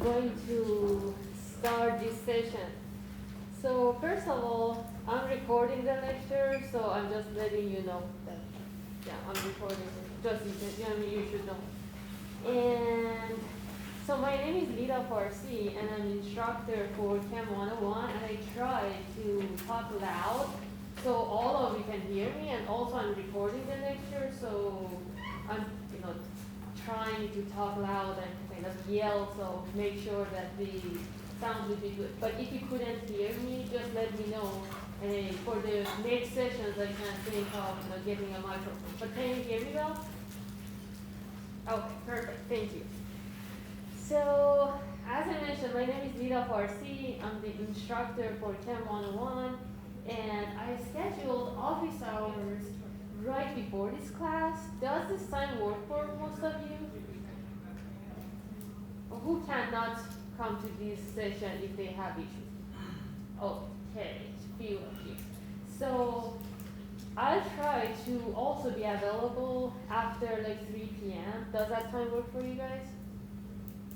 going to start this session. So first of all, I'm recording the lecture, so I'm just letting you know that, yeah, I'm recording it, just in case, you should know. And so my name is Lida Farsi, and I'm instructor for CHEM101, and I try to talk loud so all of you can hear me, and also I'm recording the lecture, so I'm, trying to talk loud and kind of yell, so make sure that the sound will be good. But if you couldn't hear me, just let me know. And for the next sessions, I can think of getting a microphone. But can you hear me well? Okay, perfect. Thank you. So, as I mentioned, my name is Lida Farsi. I'm the instructor for CHEM101, and I scheduled office hours right before this class. Does this time work for most of you? Or who cannot come to this session if they have issues? Okay, few of you. So I'll try to also be available after like 3 p.m. Does that time work for you guys?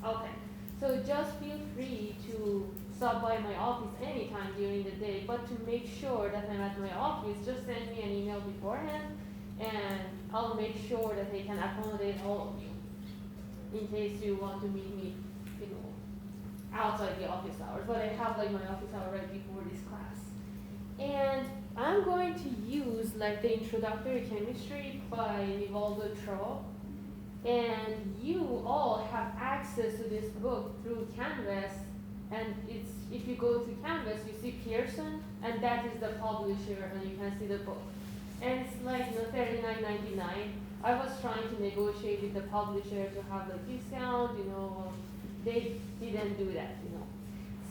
Okay, so just feel free to stop by my office anytime during the day, but to make sure that I'm at my office, just send me an email beforehand, and I'll make sure that I can accommodate all of you in case you want to meet me, outside the office hours. But I have like my office hour right before this class. And I'm going to use like the Introductory Chemistry by Nivaldo Tro. And you all have access to this book through Canvas. And it's, if you go to Canvas, you see Pearson, and that is the publisher, and you can see the book. And it's like $39.99. I was trying to negotiate with the publisher to have the discount, they didn't do that,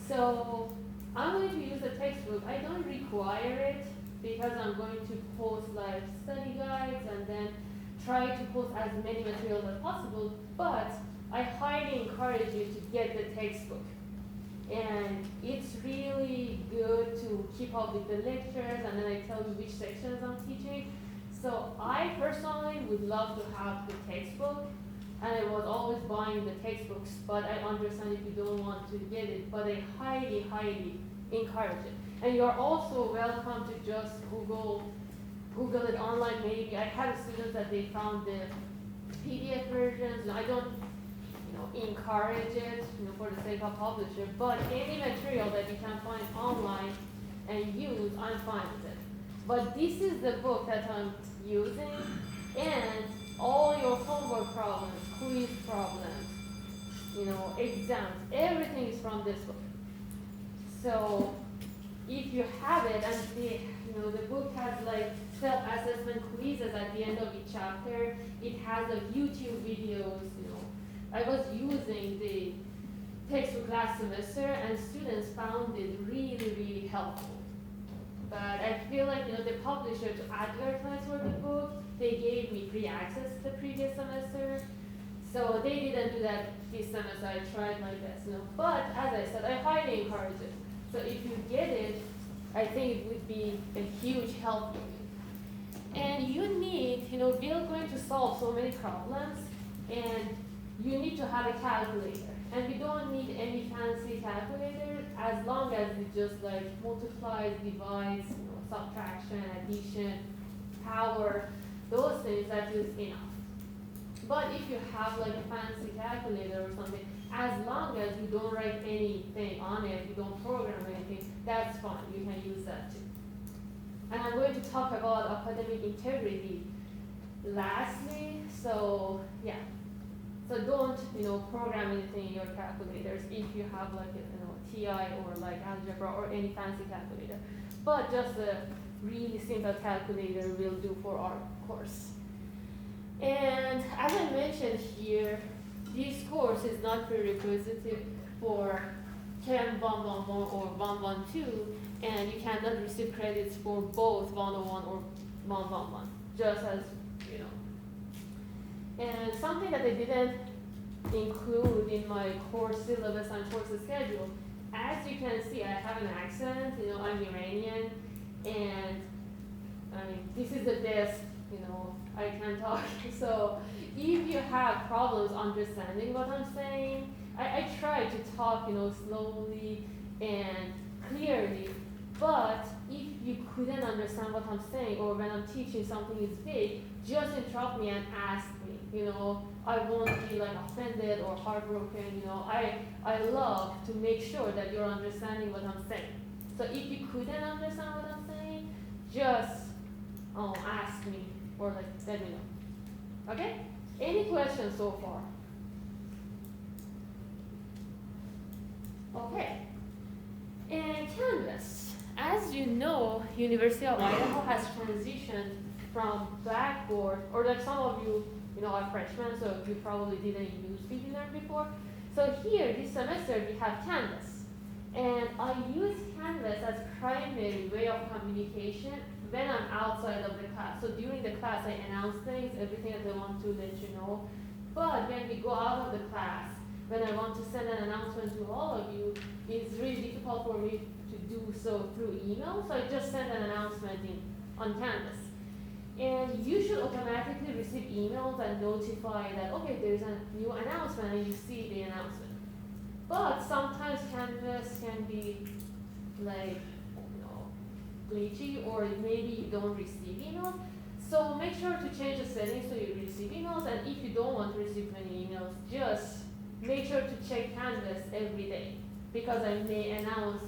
So I'm going to use the textbook. I don't require it because I'm going to post like study guides and then try to post as many materials as possible, but I highly encourage you to get the textbook. And it's really good to keep up with the lectures, and then I tell you which sections I'm teaching. So I personally would love to have the textbook, and I was always buying the textbooks, but I understand if you don't want to get it, but I highly, highly encourage it. And you're also welcome to just Google it online maybe. I had students that they found the PDF versions, and I don't encourage it, for the sake of publisher, but any material that you can find online and use, I'm fine with it. But this is the book that I'm using, and all your homework problems, quiz problems, exams, everything is from this book. So if you have it, and the book has like self-assessment quizzes at the end of each chapter, it has like YouTube videos, I was using the textbook last semester, and students found it really, really helpful. But I feel like, the publisher, to advertise for the book, they gave me free access the previous semester. So they didn't do that this semester. I tried my best, But as I said, I highly encourage it. So if you get it, I think it would be a huge help for you. And you need, we are going to solve so many problems, and you need to have a calculator. And we don't need any fancy calculator as long as it just like multiplies, divides, subtraction, addition, power, those things, that is enough. But if you have like a fancy calculator or something, as long as you don't write anything on it, you don't program anything, that's fine. You can use that too. And I'm going to talk about academic integrity lastly. So yeah. So don't, program anything in your calculators if you have like a, TI or like algebra or any fancy calculator. But just a really simple calculator will do for our course. And as I mentioned here, this course is not prerequisite for CHEM101 or 112, and you cannot receive credits for both 101 or 111, just as, And something that I didn't include in my course syllabus and course schedule, as you can see, I have an accent, I'm Iranian, and this is the best, I can talk. So if you have problems understanding what I'm saying, I try to talk, slowly and clearly, but if you couldn't understand what I'm saying, or when I'm teaching something is big, just interrupt me and ask me, I won't be like offended or heartbroken, I love to make sure that you're understanding what I'm saying. So if you couldn't understand what I'm saying, just ask me or like let me know. Okay? Any questions so far? Okay. And Canvas. As you know, University of Idaho has transitioned from Blackboard, or like some of you, are freshmen, so you probably didn't use Beginner before. So here, this semester, we have Canvas. And I use Canvas as primary way of communication when I'm outside of the class. So during the class, I announce things, everything that I want to let you know. But when we go out of the class, when I want to send an announcement to all of you, it's really difficult for me to do so through email. So I just send an announcement on Canvas. And you should automatically receive emails and notify that, okay, there's a new announcement, and you see the announcement. But sometimes Canvas can be like, glitchy, or maybe you don't receive emails. So make sure to change the settings so you receive emails, and if you don't want to receive many emails, just make sure to check Canvas every day, because I may announce,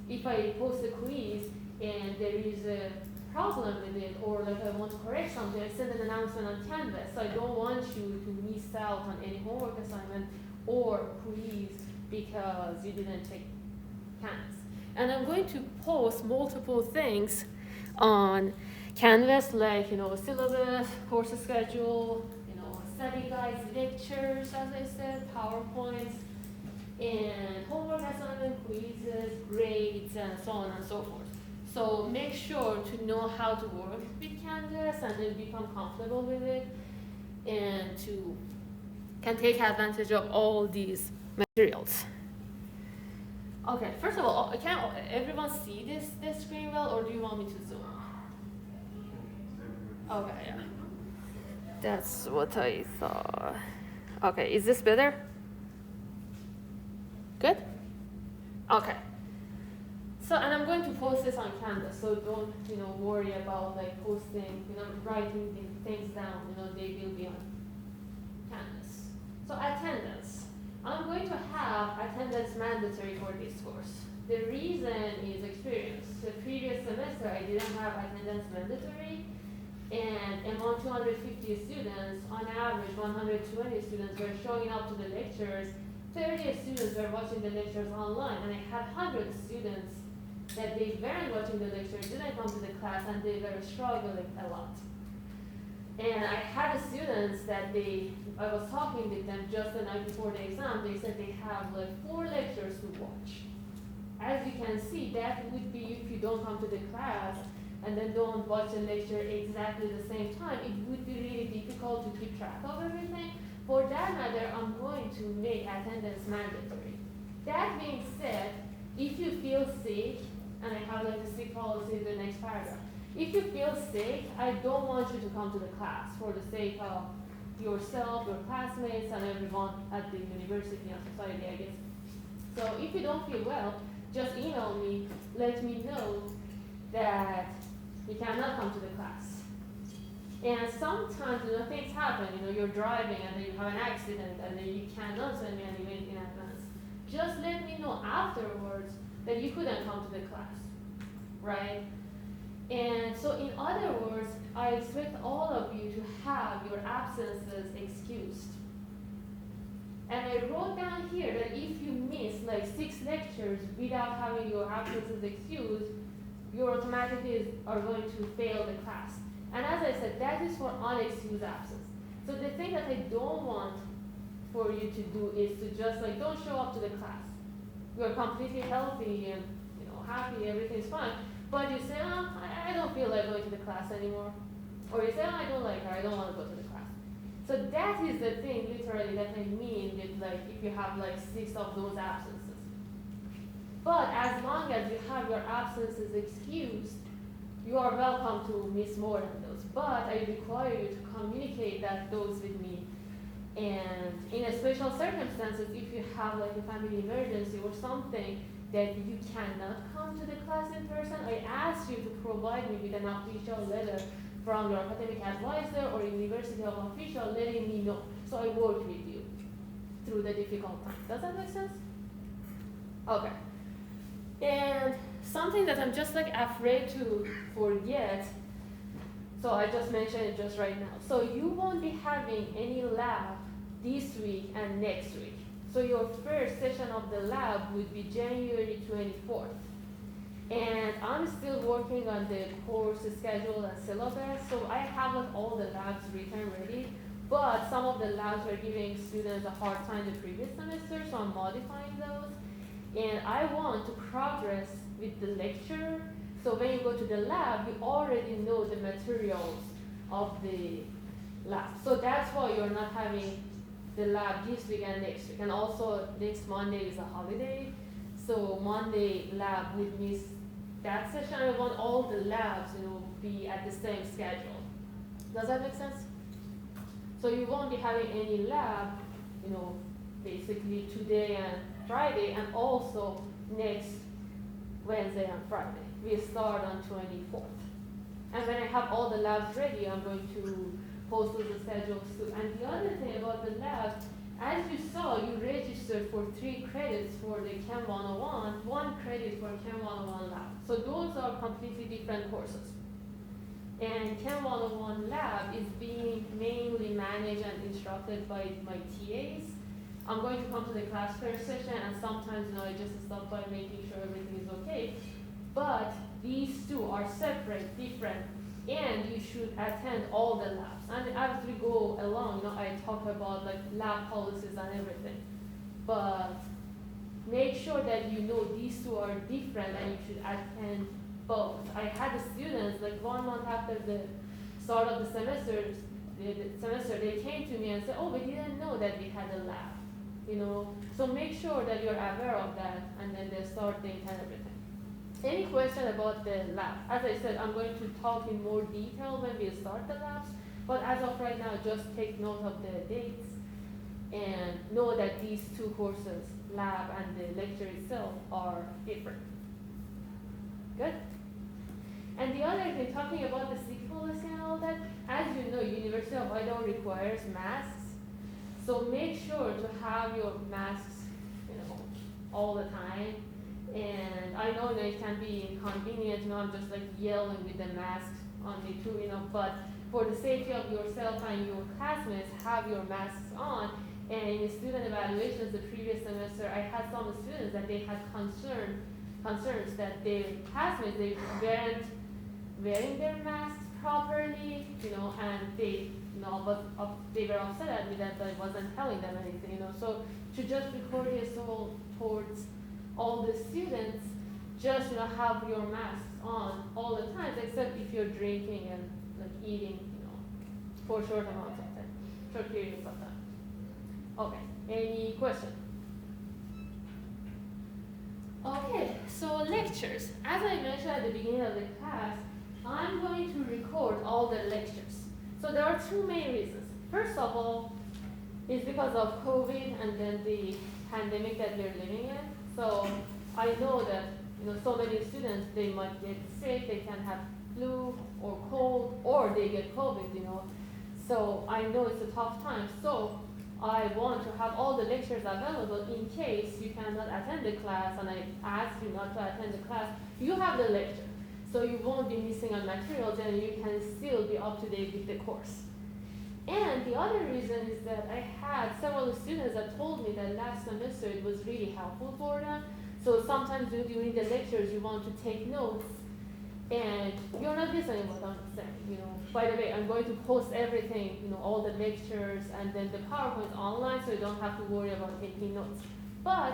if I post a quiz and there is a problem with it, or like I want to correct something, I send an announcement on Canvas. So I don't want you to miss out on any homework assignment or quiz because you didn't check Canvas. And I'm going to post multiple things on Canvas, like, syllabus, course schedule, study guides, lectures, as I said, PowerPoints, and homework assignment, quizzes, grades, and so on and so forth. So make sure to know how to work with Canvas and then become comfortable with it, and can take advantage of all these materials. Okay, first of all, can everyone see this screen well, or do you want me to zoom? Okay, yeah. That's what I thought. Okay, is this better? Good? Okay. So, and I'm going to post this on Canvas, so don't, worry about like posting, writing things down, they will be on Canvas. So attendance. I'm going to have attendance mandatory for this course. The reason is experience. The previous semester I didn't have attendance mandatory, and among 250 students, on average 120 students were showing up to the lectures, 30 students were watching the lectures online, and I had 100 students that they weren't watching the lectures, didn't come to the class, and they were struggling a lot. And I had students that I was talking with them just the night before the exam, they said they have like 4 lectures to watch. As you can see, that would be if you don't come to the class and then don't watch the lecture exactly the same time, it would be really difficult to keep track of everything. For that matter, I'm going to make attendance mandatory. That being said, if you feel sick, and I have like the sick policy in the next paragraph, if you feel sick, I don't want you to come to the class for the sake of yourself, your classmates, and everyone at the university and society, I guess. So if you don't feel well, just email me, let me know that you cannot come to the class. And sometimes, things happen, you're driving and then you have an accident and then you cannot send me an email in advance. Just let me know afterwards that you couldn't come to the class, right? And so in other words, I expect all of you to have your absences excused. And I wrote down here that if you miss like 6 lectures without having your absences excused, you automatically are going to fail the class. And as I said, that is for unexcused absence. So the thing that I don't want for you to do is to just like, don't show up to the class. You're completely healthy and happy, everything's fine. But you say, I don't feel like going to the class anymore. Or you say, I don't like her, I don't want to go to the class. So that is the thing, literally, that I mean with like, if you have like 6 of those absences. But as long as you have your absences excused, you are welcome to miss more than those. But I require you to communicate those with me And in a special circumstances, if you have like a family emergency or something that you cannot come to the class in person, I ask you to provide me with an official letter from your academic advisor or university of official letting me know. So I work with you through the difficult time. Does that make sense? Okay. And something that I'm just like afraid to forget, so I just mentioned it just right now. So you won't be having any lab this week and next week. So your first session of the lab would be January 24th. And I'm still working on the course schedule and syllabus, so I have like all the labs written ready, but some of the labs were giving students a hard time the previous semester, so I'm modifying those. And I want to progress with the lecture, so when you go to the lab, you already know the materials of the lab. So that's why you're not having the lab this week and next week. And also next Monday is a holiday, so Monday lab would miss that session. I want all the labs, be at the same schedule. Does that make sense? So you won't be having any lab, basically today and Friday, and also next Wednesday and Friday. We start on 24th. And when I have all the labs ready, I'm going to post those schedules too. And the other thing about the labs, as you saw, you registered for 3 credits for the CHEM101, 1 credit for CHEM101 lab. So those are completely different courses. And CHEM101 lab is being mainly managed and instructed by my TAs. I'm going to come to the class first session, and sometimes I just stop by making sure everything is okay. But these two are separate, different, and you should attend all the labs. And as we go along, I talk about like lab policies and everything. But make sure that you know these two are different and you should attend both. I had the students like 1 month after the start of the semester, they came to me and said, oh, we didn't know that we had a lab. So make sure that you're aware of that, and then they start date and everything. Any question about the lab? As I said, I'm going to talk in more detail when we start the labs, but as of right now, just take note of the dates and know that these 2 courses, lab and the lecture itself, are different. Good? And the other thing, talking about the sick policy and all that, as you know, University of Idaho requires masks. So make sure to have your masks, all the time. And I know that it can be inconvenient, I'm just like yelling with the masks on me too, but for the safety of yourself and your classmates, have your masks on. And in student evaluations the previous semester, I had some students that they had concerns that their classmates, they weren't wearing their masks properly, and they they were upset at me that I wasn't telling them anything, So to just be courteous towards all the students, just have your masks on all the time, except if you're drinking and like eating, for short amounts of time, short periods of time. Okay, any question? Okay, so lectures. As I mentioned at the beginning of the class, I'm going to record all the lectures. So there are 2 main reasons. First of all, is because of COVID and then the pandemic that we're living in. So I know that so many students, they might get sick, they can have flu or cold, or they get COVID, So I know it's a tough time. So I want to have all the lectures available in case you cannot attend the class, and I ask you not to attend the class. You have the lecture, so you won't be missing on materials, and you can still be up to date with the course. And the other reason is that I had several students that told me that last semester it was really helpful for them. So sometimes during the lectures you want to take notes, and you're not listening what I'm saying. By the way, I'm going to post everything, all the lectures and then the PowerPoint online, so you don't have to worry about taking notes. But,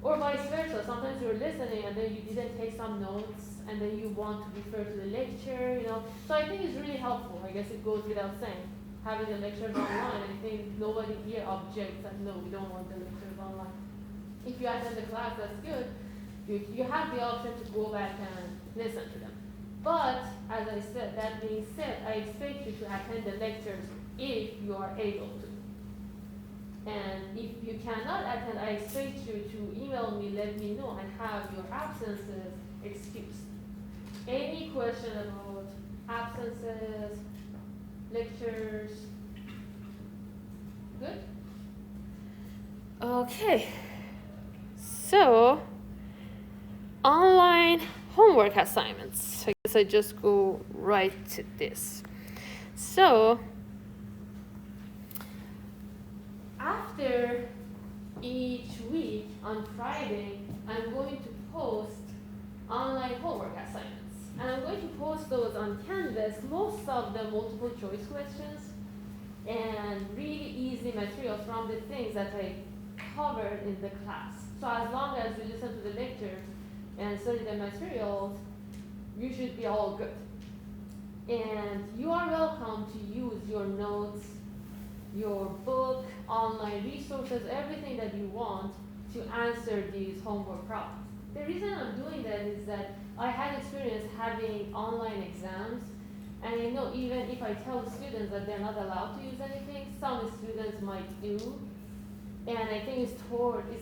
or vice versa, sometimes you're listening and then you didn't take some notes, and then you want to refer to the lecture, So I think it's really helpful. I guess it goes without saying. Having the lectures online, I think nobody here objects that no, we don't want the lectures online. If you attend the class, that's good. You have the option to go back and listen to them. But, as I said, that being said, I expect you to attend the lectures if you are able to. And if you cannot attend, I expect you to email me, let me know, and have your absences excused. Any question about absences, lectures? Good? Okay. So, online homework assignments. I guess I just go right to this. So, after each week on Friday, I'm going to post online homework assignments. And I'm going to post those on Canvas, most of them multiple choice questions, and really easy materials from the things that I covered in the class. So as long as you listen to the lectures and study the materials, you should be all good. And you are welcome to use your notes, your book, online resources, everything that you want to answer these homework problems. The reason I'm doing that is that I had experience having online exams, and I know even if I tell students that they're not allowed to use anything, some students might do. And I think it's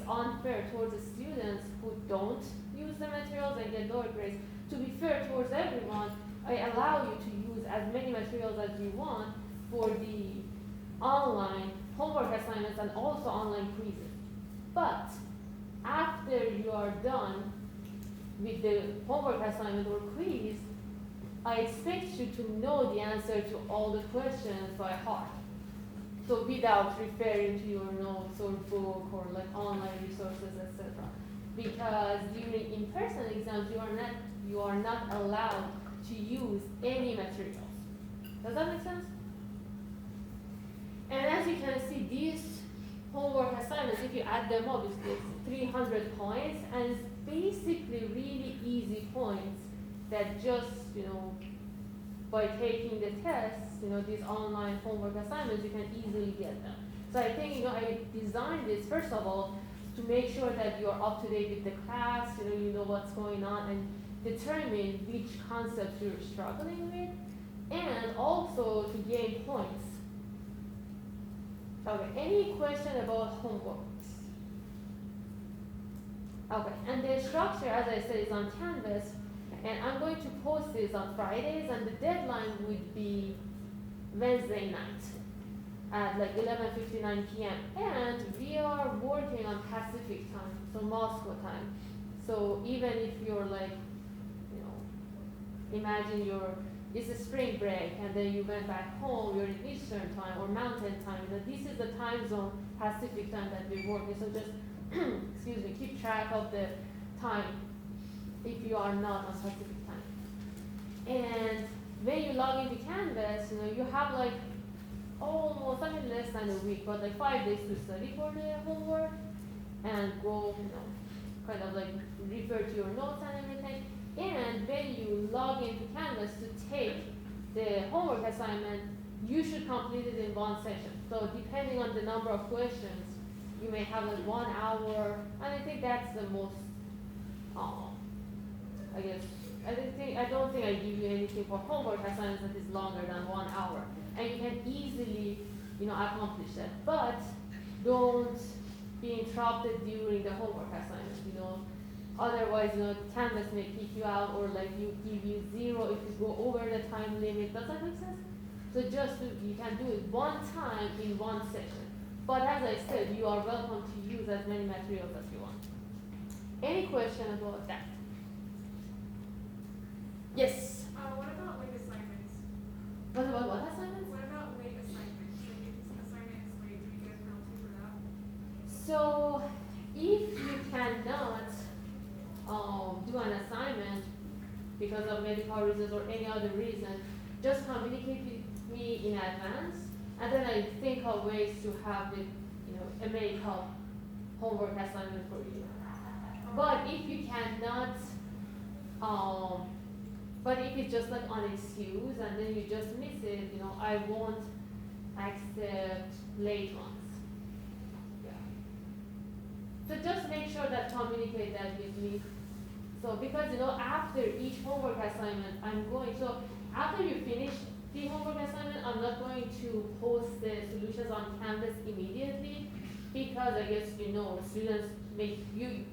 unfair towards the students who don't use the materials and get lower grades. To be fair towards everyone, I allow you to use as many materials as you want for the online homework assignments and also online quizzes. But after you are done with the homework assignment or quiz, I expect you to know the answer to all the questions by heart. So without referring to your notes or book or like online resources, etc. Because during in-person exams, you are not allowed to use any materials. Does that make sense? And as you can see, these homework assignments, if you add them up, it's 300 points, and it's basically really easy points that just, by taking the tests, these online homework assignments, you can easily get them. So I think, I designed this, first of all, to make sure that you're up to date with the class, you know what's going on, and determine which concepts you're struggling with, and also to gain points. Okay, any question about homeworks? Okay, and the structure, as I said, is on Canvas, and I'm going to post this on Fridays, and the deadline would be Wednesday night at like 11:59 p.m. And we are working on Pacific time, so Moscow time. So even if you're like, imagine it's a spring break and then you went back home, you're in Eastern time or Mountain time. This is the time zone, Pacific time, that we're working. So just, excuse me, keep track of the time if you are not on Pacific time. And when you log into Canvas, you have like almost, less than a week, but like 5 days to study for the homework and go, kind of like refer to your notes and everything. And when you log into Canvas to take the homework assignment, you should complete it in one session. So depending on the number of questions, you may have like 1 hour, and I think that's the most, I don't think I give you anything for homework assignments that is longer than 1 hour. And you can easily, accomplish that. But don't be interrupted during the homework assignment, Otherwise, Canvas may kick you out, or like give you 0 if you go over the time limit. Does that make sense? So you can do it one time in one session. But as I said, you are welcome to use as many materials as you want. Any question about that? Yes? What about late assignments? What about what assignments? What about late assignments? Like if the assignment is late, do you get a penalty for that? So if you cannot do an assignment because of medical reasons or any other reason, just communicate with me in advance, and then I think of ways to have it, a medical homework assignment for you. But if you cannot, but if it's just like on excuse and then you just miss it, I won't accept late ones. Yeah. So just make sure that communicate that with me. So because after each homework assignment, after you finish the homework assignment, I'm not going to post the solutions on Canvas immediately. because I guess you know students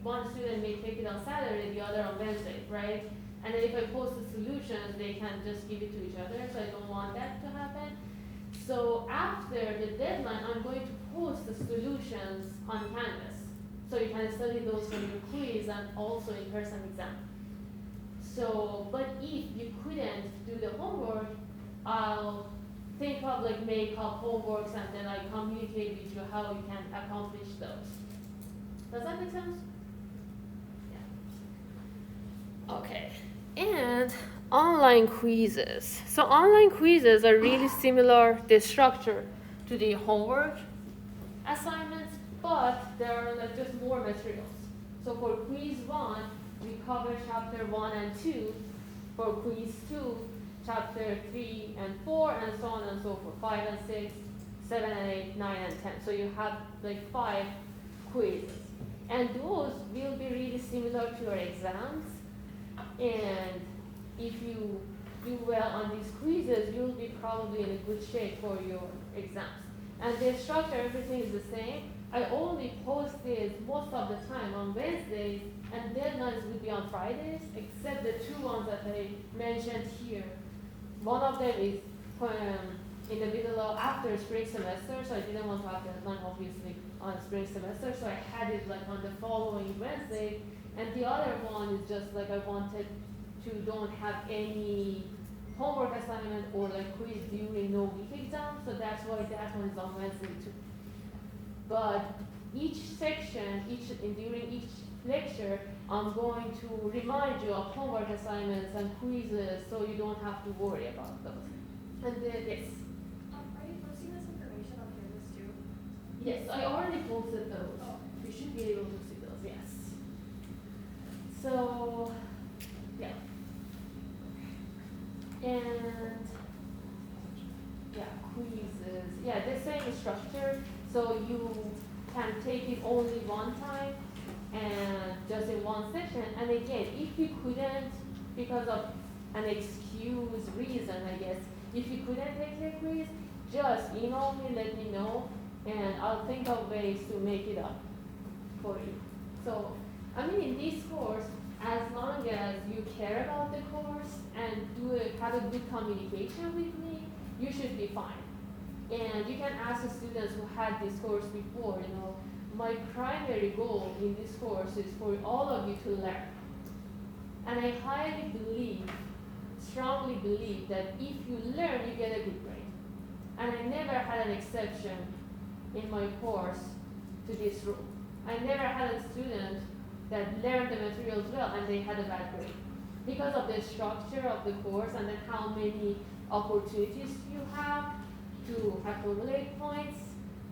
one student may take it on Saturday, the other on Wednesday, right? And then if I post the solutions, they can just give it to each other, so I don't want that to happen. So after the deadline, I'm going to post the solutions on Canvas. So you can study those for your quiz and also in-person exam. So, but if you couldn't do the homework, I'll think of like make up homeworks and then I communicate with you how you can accomplish those. Does that make sense? Yeah. Okay. And online quizzes. So online quizzes are really similar, the structure, to the homework assignments, but there are like just more materials. So for quiz 1, we cover chapter 1 and 2. For quiz 2, chapter 3 and 4, and so on and so forth, 5 and 6, 7 and 8, 9 and 10. So you have like 5 quizzes. And those will be really similar to your exams. And if you do well on these quizzes, you'll be probably in a good shape for your exams. And the structure, everything is the same. I only post this most of the time on Wednesdays, and deadlines will be on Fridays, except the 2 ones that I mentioned here. One of them is in the middle of after spring semester, so I didn't want to have deadline obviously on spring semester, so I had it like on the following Wednesday. And the other one is just like I wanted to don't have any homework assignment or like quiz during no week exam, so that's why that one is on Wednesday too. But each section, during each lecture, I'm going to remind you of homework assignments and quizzes, so you don't have to worry about those. And then yes. Are you posting this information on Canvas too? Yes, I already posted those. Oh. You should be able to see those. Yes. So, yeah. And yeah, quizzes. Yeah, the same structure. So you can take it only one time and just in one section. And again, if you couldn't, because of an excuse reason, I guess, if you couldn't take the quiz, just email me, let me know, and I'll think of ways to make it up for you. So, I mean, in this course, as long as you care about the course and have a good communication with me, you should be fine. And you can ask the students who had this course before, you know, my primary goal in this course is for all of you to learn. And I highly believe, strongly believe that if you learn, you get a good grade. And I never had an exception in my course to this rule. I never had a student that learned the materials well and they had a bad grade. Because of the structure of the course and then how many opportunities you have to accumulate points,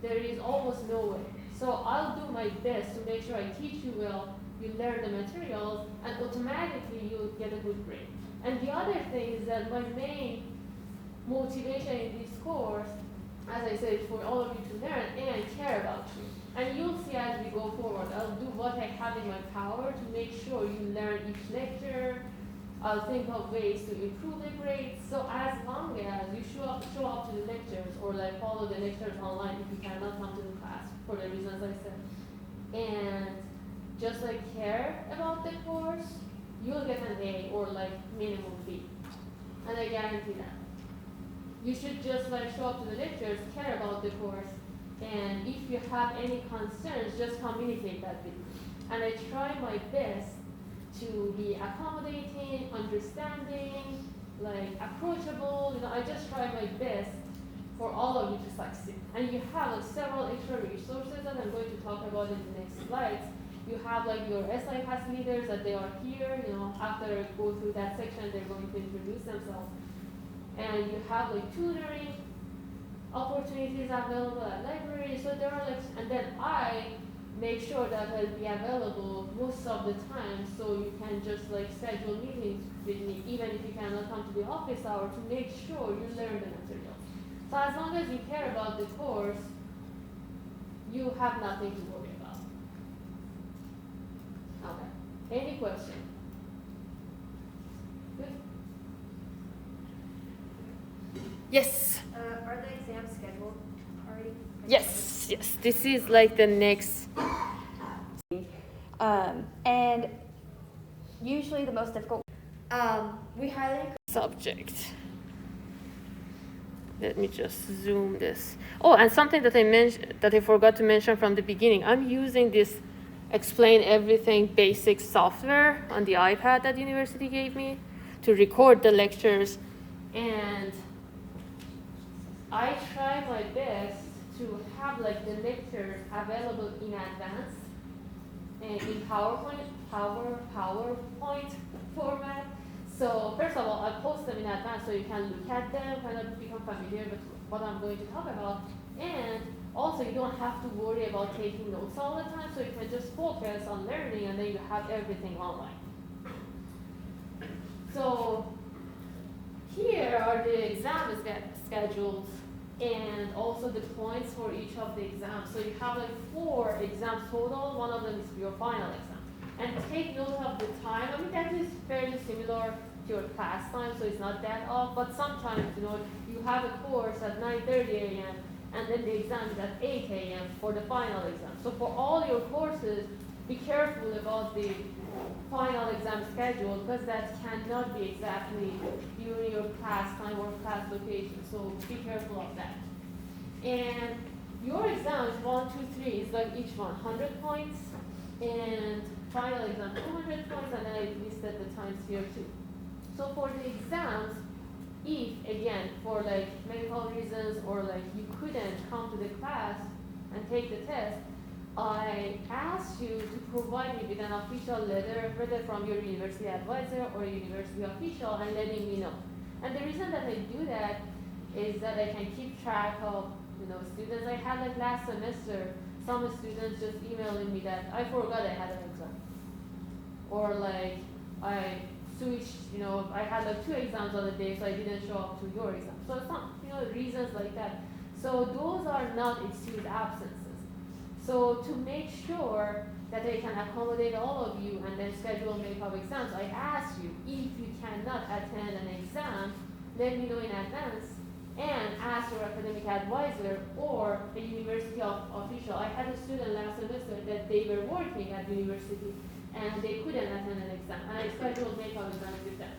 there is almost no way. So I'll do my best to make sure I teach you well, you learn the materials, and automatically you'll get a good grade. And the other thing is that my main motivation in this course, as I said, for all of you to learn and care about you. And you'll see as we go forward, I'll do what I have in my power to make sure you learn each lecture. I'll think of ways to improve the grades. So as long as you show up to the lectures or like follow the lectures online if you cannot come to the class for the reasons I said, and just like care about the course, you'll get an A or like minimum B. And I guarantee that. You should just like show up to the lectures, care about the course, and if you have any concerns, just communicate that with me. And I try my best to be accommodating, understanding, like approachable. You know, I just try my best for all of you to succeed. And you have like several extra resources that I'm going to talk about in the next slides. You have like your SI class leaders that they are here. You know, after I go through that section, they're going to introduce themselves. And you have like tutoring opportunities available at libraries. So there are like, and then I make sure that I'll be available most of the time, so you can just like schedule meetings with me, even if you cannot come to the office hour, to make sure you learn the material. So as long as you care about the course, you have nothing to worry about. Okay. Any question? Good. Yes. Are the exams scheduled? already? Yes, yes. This is like the next. And usually the most difficult. We highly encourage Subject. Let me just zoom this. Oh, and something that I forgot to mention from the beginning. I'm using this Explain Everything basic software on the iPad that university gave me to record the lectures, and I try my best to have like the lectures available in advance and in PowerPoint format. So first of all, I post them in advance so you can look at them, kind of become familiar with what I'm going to talk about. And also you don't have to worry about taking notes all the time, so you can just focus on learning and then you have everything online. So here are the exam schedules and also the points for each of the exams. So you have like 4 exams total, one of them is your final exam. And take note of the time. I mean, that is fairly similar to your class time, so it's not that off, but sometimes, you have a course at 9:30 a.m. and then the exam is at 8 a.m. for the final exam. So for all your courses, be careful about the final exam schedule because that cannot be exactly during your class time or class location. So be careful of that. And your exams 1, 2, 3 is like each one 100 points, and final exam 200 points, and then I listed the times here too. So for the exams, if again for like medical reasons or like you couldn't come to the class and take the test, I asked you to provide me with an official letter, whether from your university advisor or university official, and letting me know. And the reason that I do that is that I can keep track of students. I had like last semester, some students just emailing me that I forgot I had an exam, or like I switched, I had like 2 exams on the day, so I didn't show up to your exam. So it's not, reasons like that. So those are not excused absences. So to make sure that I can accommodate all of you and then schedule make-up exams, I ask you, if you cannot attend an exam, let me know in advance and ask your academic advisor or a university official. I had a student last semester that they were working at university and they couldn't attend an exam, and I scheduled make-up exams with them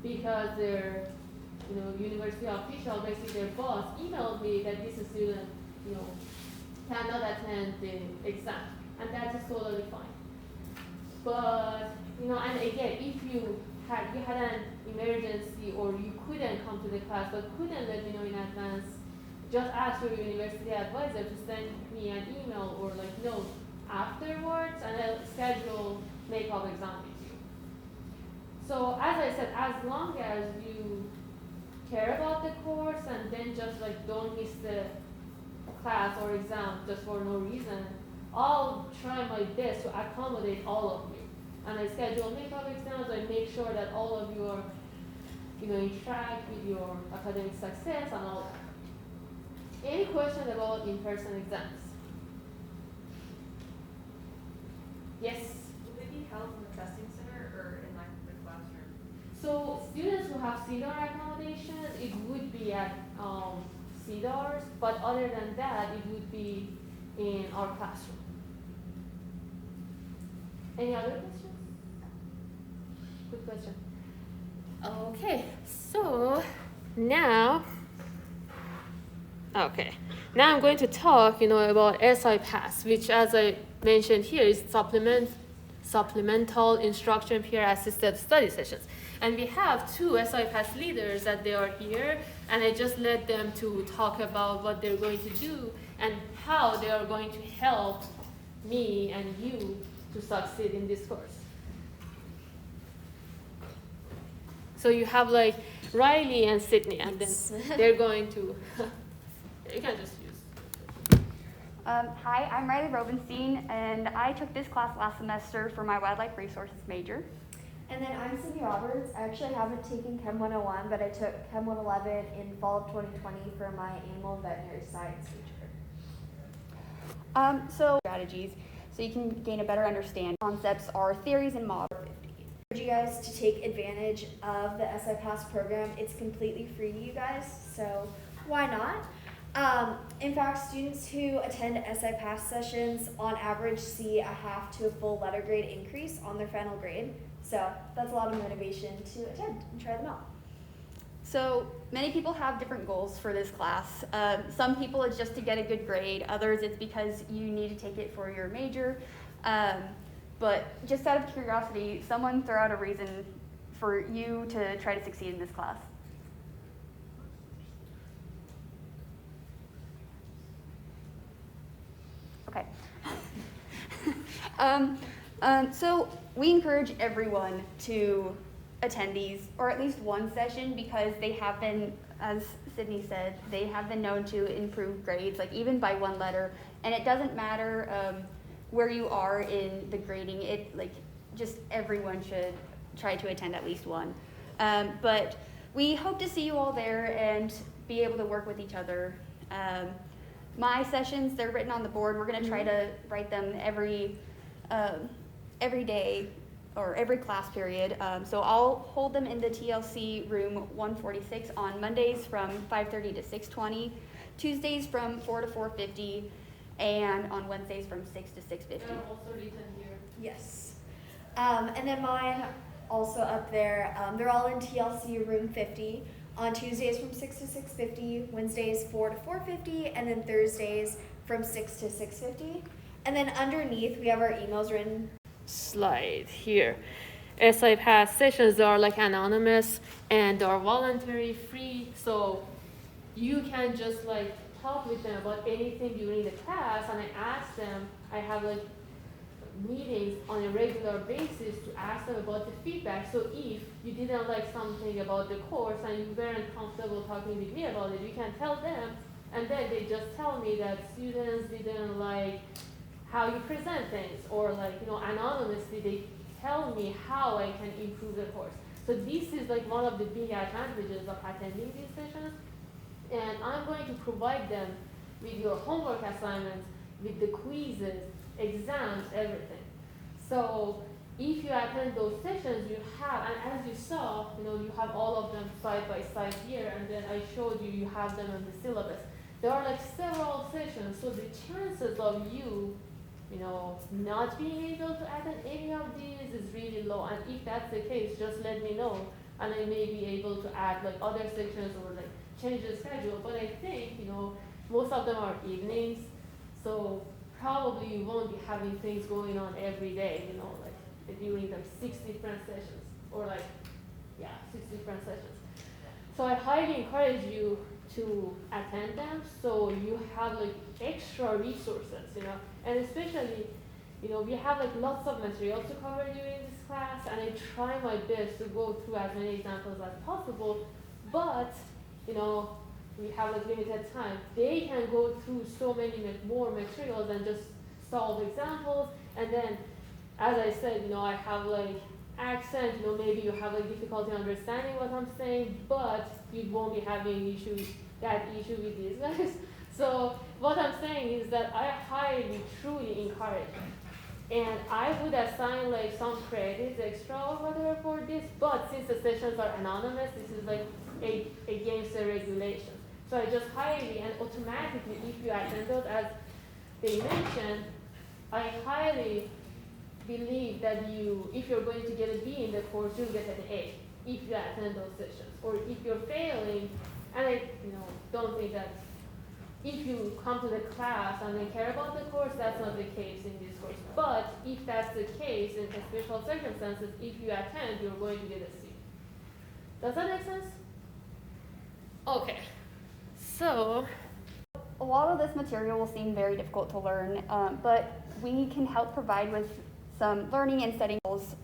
because their university official, basically their boss, emailed me that this student cannot attend the exam, and that is totally fine. But and again, if you had an emergency or you couldn't come to the class but couldn't let me know in advance, just ask your university advisor to send me an email or like note afterwards, and I'll schedule make-up exam with you. So as I said, as long as you care about the course and then just like don't miss the class or exam just for no reason, I'll try my best to accommodate all of you. And I schedule make-up exams. I make sure that all of you are, in track with your academic success and all that. Any question about in-person exams? Yes? Will they be held in the testing center or in like the classroom? So students who have CDAR accommodations, it would be at CDARs, but other than that, it would be in our classroom. Any other questions? Good question. Okay, so now I'm going to talk, about SI Pass, which, as I mentioned here, is supplemental instruction peer assisted study sessions. And we have 2 SI Pass leaders that they are here, and I just let them to talk about what they're going to do and how they are going to help me and you to succeed in this course. So you have like Riley and Sydney, and then they're going to, you can just use. Hi, I'm Riley Robenstein, and I took this class last semester for my wildlife resources major. And then I'm Cindy Roberts. I actually haven't taken Chem 101, but I took Chem 111 in fall of 2020 for my animal and veterinary science major. So strategies, so you can gain a better understanding. Concepts are theories and models. I urge you guys to take advantage of the SI Pass program. It's completely free to you guys, so why not? In fact, students who attend SI Pass sessions on average see a half to a full letter grade increase on their final grade. So that's a lot of motivation to attend and try them out. So many people have different goals for this class. Some people it's just to get a good grade. Others it's because you need to take it for your major. But just out of curiosity, someone throw out a reason for you to try to succeed in this class. Okay. So we encourage everyone to attend these, or at least one session, because they have been, as Sydney said, they have been known to improve grades, like even by one letter. And it doesn't matter where you are in the grading. It just everyone should try to attend at least one. But we hope to see you all there and be able to work with each other. My sessions, they're written on the board. We're going to try to write them every day or every class period. So I'll hold them in the TLC room 146 on Mondays from 5:30 to 6:20, Tuesdays from 4 to 4:50, and on Wednesdays from 6 to 6:50. They're also written here. Yes. And then mine also up there, they're all in TLC room 50 on Tuesdays from 6 to 6:50, Wednesdays 4 to 4:50, and then Thursdays from 6 to 6:50. And then underneath we have our emails written. Slide here. SI Pass sessions are like anonymous and are voluntary free, so you can just like talk with them about anything during the class, and I ask them, I have like meetings on a regular basis to ask them about the feedback. So if you didn't like something about the course and you weren't comfortable talking with me about it, you can tell them, and then they just tell me that students didn't like how you present things, or anonymously they tell me how I can improve the course. So this is like one of the big advantages of attending these sessions, and I'm going to provide them with your homework assignments, with the quizzes, exams, everything. So if you attend those sessions, you have, and as you saw, you have all of them side by side here, and then I showed you have them on the syllabus. There are like several sessions, so the chances of you not being able to attend any of these is really low. And if that's the case, just let me know, and I may be able to add like other sections or like change the schedule. But I think, most of them are evenings, so probably you won't be having things going on every day, like during them 6 different sessions, or 6 different sessions. So I highly encourage you to attend them, so you have like extra resources, and especially, we have like lots of material to cover during this class, and I try my best to go through as many examples as possible, but, we have like limited time. They can go through so many more materials and just solve examples, and then, as I said, I have like accent, maybe you have like difficulty understanding what I'm saying, but you won't be having that issue with these guys. So what I'm saying is that I highly, truly encourage it. And I would assign like some credits extra or whatever for this, but since the sessions are anonymous, this is like against the regulation. So I just highly and automatically, if you attend those, as they mentioned, I highly believe that if you're going to get a B in the course, you'll get an A if you attend those sessions. Or if you're failing, and I don't think that if you come to the class and they care about the course, that's not the case in this course. But if that's the case in special circumstances, if you attend, you're going to get a C. Does that make sense? Okay. So A lot of this material will seem very difficult to learn, but we can help provide with some learning and studying goals.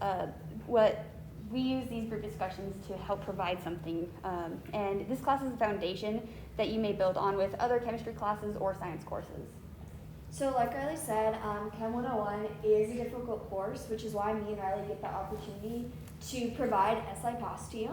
We use these group discussions to help provide something, and this class is a foundation that you may build on with other chemistry classes or science courses. So like Riley said, Chem 101 is a difficult course, which is why me and Riley get the opportunity to provide SI Pass to you.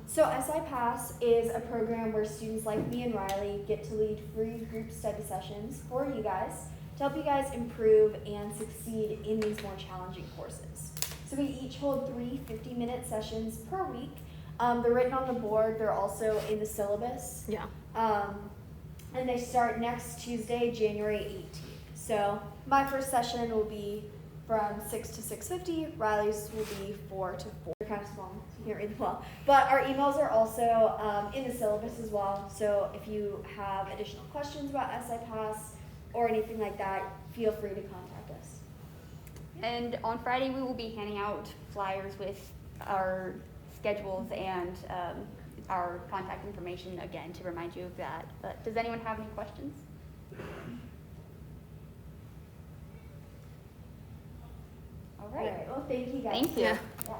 So SI Pass is a program where students like me and Riley get to lead free group study sessions for you guys to help you guys improve and succeed in these more challenging courses. So we each hold 3 50-minute sessions per week. They're written on the board. They're also in the syllabus. yeah. and they start next Tuesday, January 18th. So my first session will be from 6 to 6:50. Riley's will be 4 to 4. They're kind of small, so you can't read them well. But our emails are also in the syllabus as well. So if you have additional questions about SI Pass or anything like that, feel free to contact us. And on Friday, we will be handing out flyers with our schedules and our contact information again to remind you of that. But does anyone have any questions? All All right. right. Well, thank you guys. Thank you. Yeah. Yeah.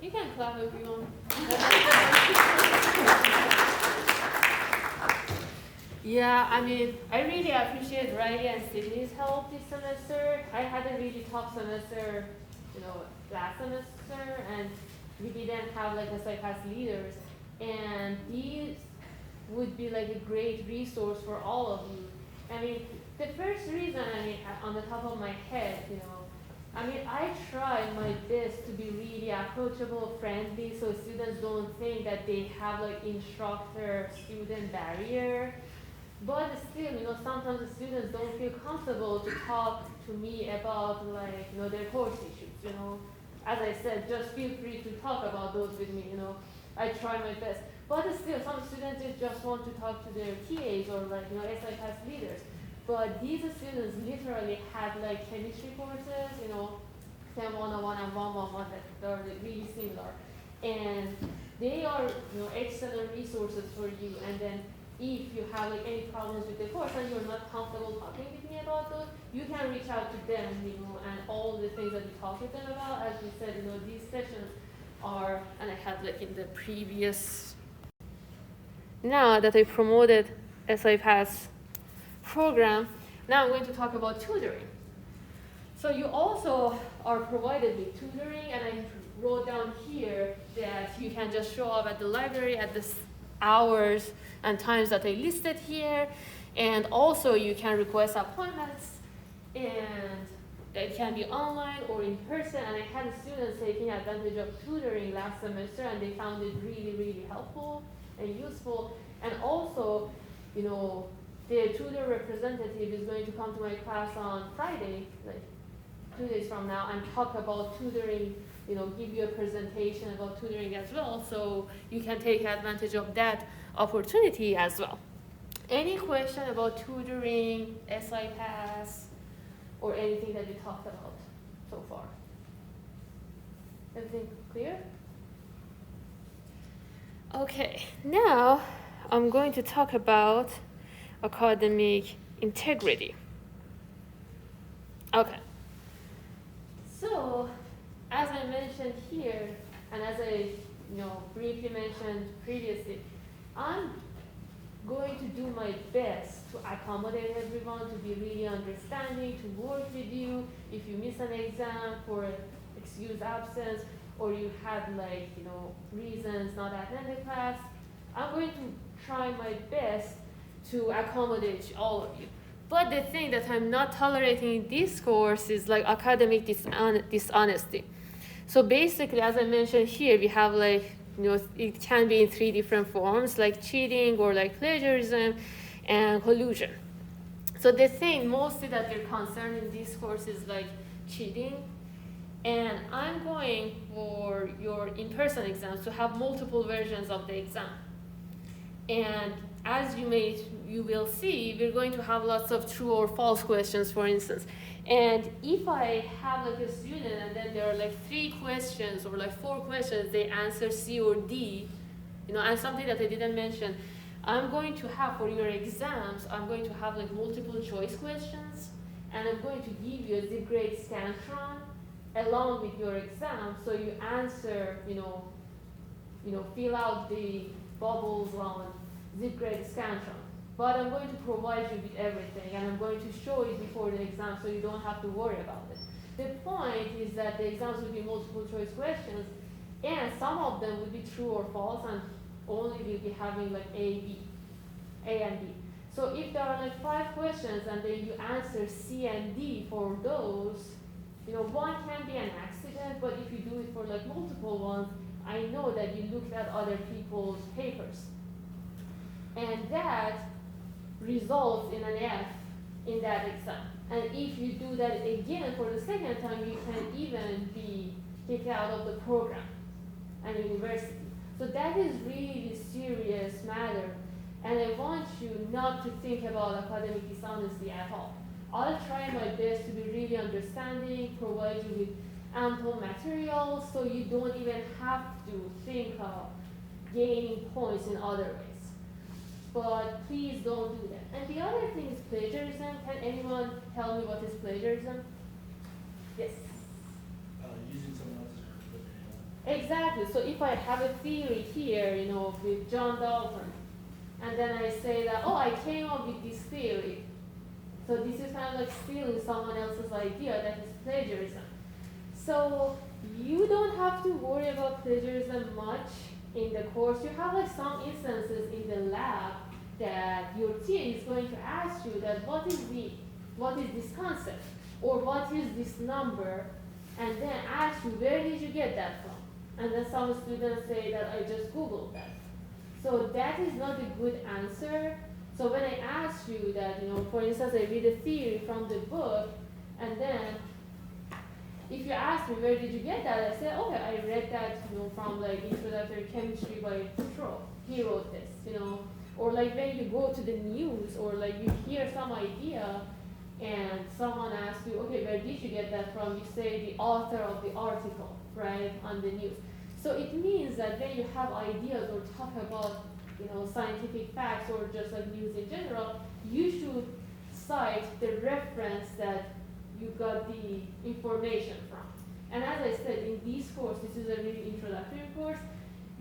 You can clap if you want. Yeah, I mean, I really appreciate Riley and Sydney's help this semester. I had a really tough semester, last semester, and we didn't have like SI Pass leaders. And these would be like a great resource for all of you. I mean, the first reason, on the top of my head, I try my best to be really approachable, friendly, so students don't think that they have like instructor-student barrier. But still, sometimes the students don't feel comfortable to talk to me about their course issues, As I said, just feel free to talk about those with me, I try my best. But still, some students just want to talk to their TAs or SI Pass leaders. But these students literally had chemistry courses, CHEM101 and 111 that are really similar. And they are, excellent resources for you. And then if you have any problems with the course and you're not comfortable talking with me about those, you can reach out to them, and all the things that we talked with them about. As we said, these sessions are, and I had in the previous, now that I promoted SI Pass program, now I'm going to talk about tutoring. So you also are provided with tutoring, and I wrote down here that you can just show up at the library at the hours and times that I listed here, and also you can request appointments, and it can be online or in person. And I had students taking advantage of tutoring last semester, and they found it really, really helpful and useful. And also, the tutor representative is going to come to my class on Friday, 2 days from now, and talk about tutoring, give you a presentation about tutoring as well, so you can take advantage of that opportunity as well. Any question about tutoring, SI Pass, or anything that we talked about so far? Everything clear? Okay, now I'm going to talk about academic integrity. Okay. So, as I mentioned here, and as I briefly mentioned previously, I'm going to do my best to accommodate everyone, to be really understanding, to work with you. If you miss an exam for excused absence, or you had reasons not attending class, I'm going to try my best to accommodate all of you. But the thing that I'm not tolerating in this course is academic dishonesty. So basically, as I mentioned here, we have it can be in 3 different forms, like cheating or plagiarism and collusion. So the thing mostly that we're concerned in this course is cheating. And I'm going for your in-person exams to have multiple versions of the exam. And as you will see, we're going to have lots of true or false questions, for instance. And if I have a student and then there are 3 questions or 4 questions, they answer C or D, and something that I didn't mention, I'm going to have for your exams, I'm going to have multiple choice questions, and I'm going to give you a zip grade scantron along with your exam, so you answer, fill out the bubbles on zip grade scantron. But I'm going to provide you with everything, and I'm going to show it before the exam so you don't have to worry about it. The point is that the exams will be multiple choice questions, and some of them will be true or false, and only will be having A and B. So if there are 5 questions and then you answer C and D for those, one can be an accident, but if you do it for multiple ones, I know that you looked at other people's papers. and that results in an F in that exam. And if you do that again for the second time, you can even be kicked out of the program and university. So that is really serious matter, and I want you not to think about academic dishonesty at all. I'll try my best to be really understanding, provide you with ample material so you don't even have to think of gaining points in other ways. But please don't do that. And the other thing is plagiarism. Can anyone tell me what is plagiarism? Yes. Using someone else's material. Exactly. So if I have a theory here, with John Dalton, and then I say that, oh, I came up with this theory. So this is kind of like stealing someone else's idea. That is plagiarism. So you don't have to worry about plagiarism much in the course. You have like some instances in the lab that your TA is going to ask you that what is this concept, or what is this number, and then ask you where did you get that from, and then some students say that I just Googled that. So that is not a good answer. So when I ask you that, for instance, I read a theory from the book, and then if you ask me where did you get that, I say, okay, I read that, from like Introductory Chemistry by Troll. He wrote this, Or like when you go to the news, or like you hear some idea, and someone asks you, okay, where did you get that from? You say the author of the article, right, on the news. So it means that when you have ideas or talk about, scientific facts or just like news in general, you should cite the reference that you got the information from. And as I said, in this course, this is a really introductory course,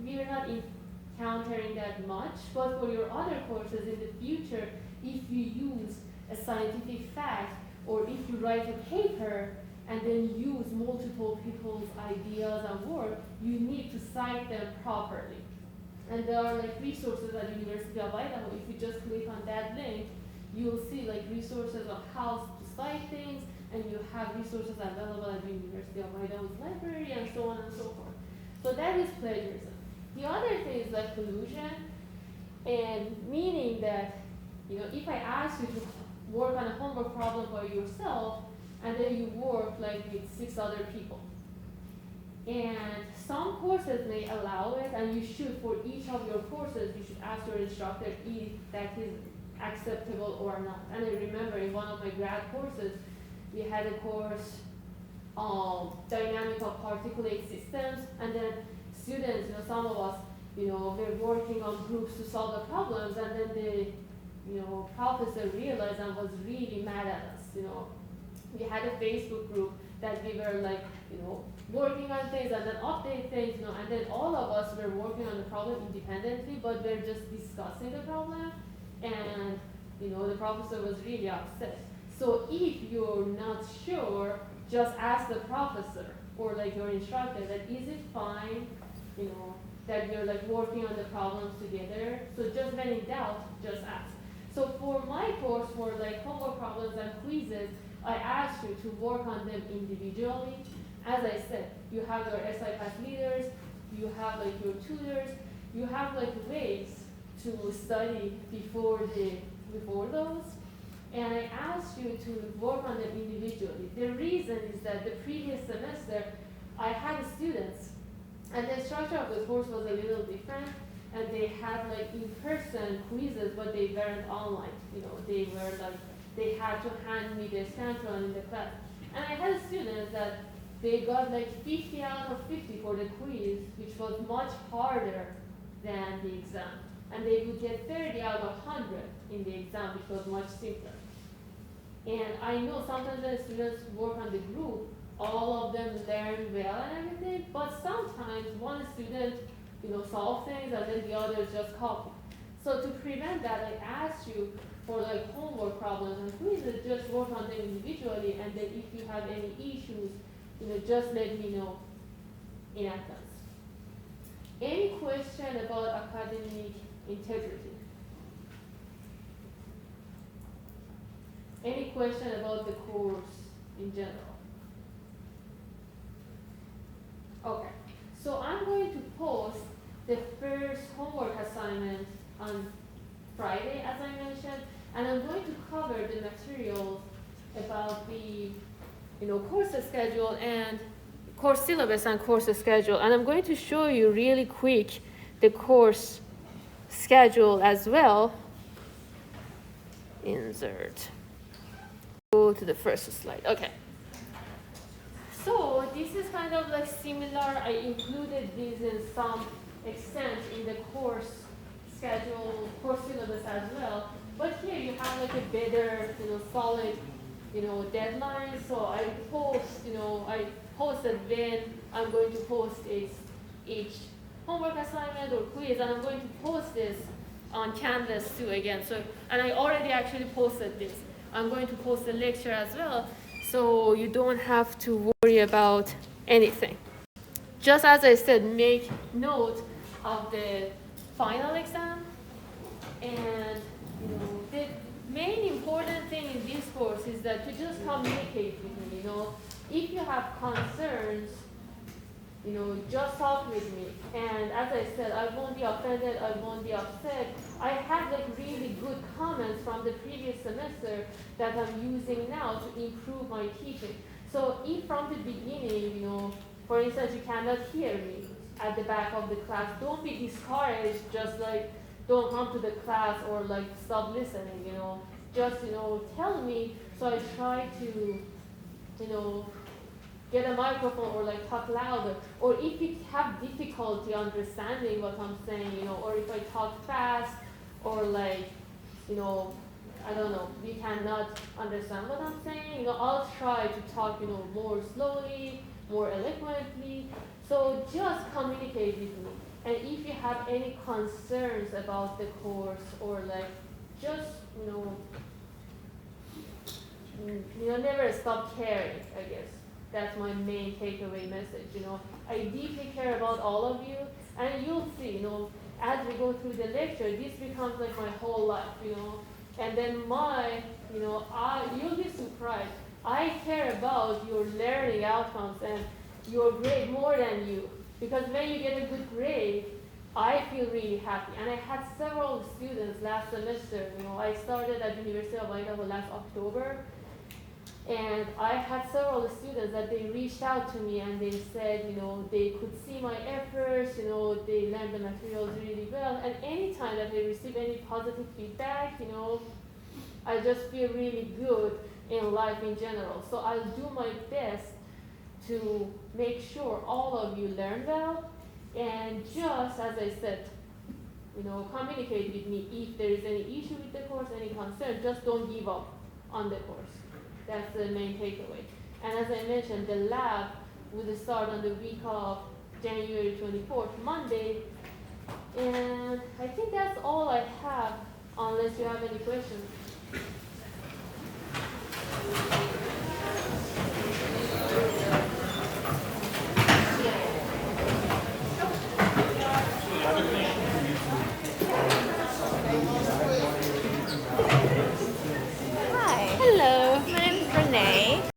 we are not encountering that much, but for your other courses in the future, if you use a scientific fact, or if you write a paper and then use multiple people's ideas and work, you need to cite them properly. And there are like resources at University of Idaho. If you just click on that link, you'll see like resources of how to cite things, and you have resources available at the University of Idaho's library, and so on and so forth. So that is plagiarism. The other thing is like collusion, and meaning that, if I ask you to work on a homework problem by yourself, and then you work like with 6 other people. And some courses may allow it, and you should, for each of your courses, you should ask your instructor if that is acceptable or not. And I remember in one of my grad courses, we had a course, dynamic of particulate systems, and then students, some of us, were working on groups to solve the problems, and then the, professor realized and was really mad at us, We had a Facebook group that we were like, working on things and then update things, and then all of us were working on the problem independently, but we're just discussing the problem, and, the professor was really upset. So if you're not sure, just ask the professor or like your instructor that is it fine, that you're like working on the problems together. So just when in doubt, just ask. So for my course, for like homework problems and quizzes, I asked you to work on them individually. As I said, you have your SI pass leaders, you have like your tutors, you have like ways to study before those. And I asked you to work on them individually. The reason is that the previous semester, I had students, and the structure of the course was a little different, and they had like in-person quizzes, but they weren't online. They were like, they had to hand me the sample in the class. And I had students that they got like 50 out of 50 for the quiz, which was much harder than the exam. And they would get 30 out of 100 in the exam, which was much simpler. And I know sometimes when students work on the group, all of them learn well and everything, but sometimes one student, solve things and then the others just copy. So to prevent that, I asked you for like homework problems and quizzes, just work on them individually, and then if you have any issues, just let me know in advance. Any question about academic integrity? Any question about the course in general? Okay, so I'm going to post the first homework assignment on Friday, as I mentioned, and I'm going to cover the materials about the, course schedule and course syllabus and course schedule, and I'm going to show you really quick the course schedule as well. Insert. Go to the first slide. Okay. So this is kind of like similar. I included these in some extent in the course schedule, course syllabus as well. But here you have like a better, solid, deadline. So I posted when I'm going to post each homework assignment or quiz, and I'm going to post this on Canvas too again. So, and I already actually posted this. I'm going to post the lecture as well, so you don't have to worry about anything. Just as I said, make note of the final exam, and the main important thing in this course is that to just communicate with me. If you have concerns, just talk with me. And as I said, I won't be offended, I won't be upset. I had like really good comments from the previous semester that I'm using now to improve my teaching. So if from the beginning, for instance, you cannot hear me at the back of the class, don't be discouraged, just like don't come to the class or like stop listening, just, tell me, so I try to, get a microphone or like talk louder. Or if you have difficulty understanding what I'm saying, or if I talk fast or like, I don't know, you cannot understand what I'm saying, I'll try to talk, more slowly, more eloquently. So just communicate with me. And if you have any concerns about the course or like, just, never stop caring, I guess. That's my main takeaway message. I deeply care about all of you, and you'll see, as we go through the lecture, this becomes like my whole life, and then you'll be surprised. I care about your learning outcomes and your grade more than you, because when you get a good grade, I feel really happy. And I had several students last semester. I started at the University of Idaho last October. And I had several students that they reached out to me and they said, they could see my efforts, they learned the materials really well. And anytime that they receive any positive feedback, I just feel really good in life in general. So I'll do my best to make sure all of you learn well. And just as I said, communicate with me if there is any issue with the course, any concern, just don't give up on the course. That's the main takeaway. And as I mentioned, the lab will start on the week of January 24th, Monday. And I think that's all I have, unless you have any questions.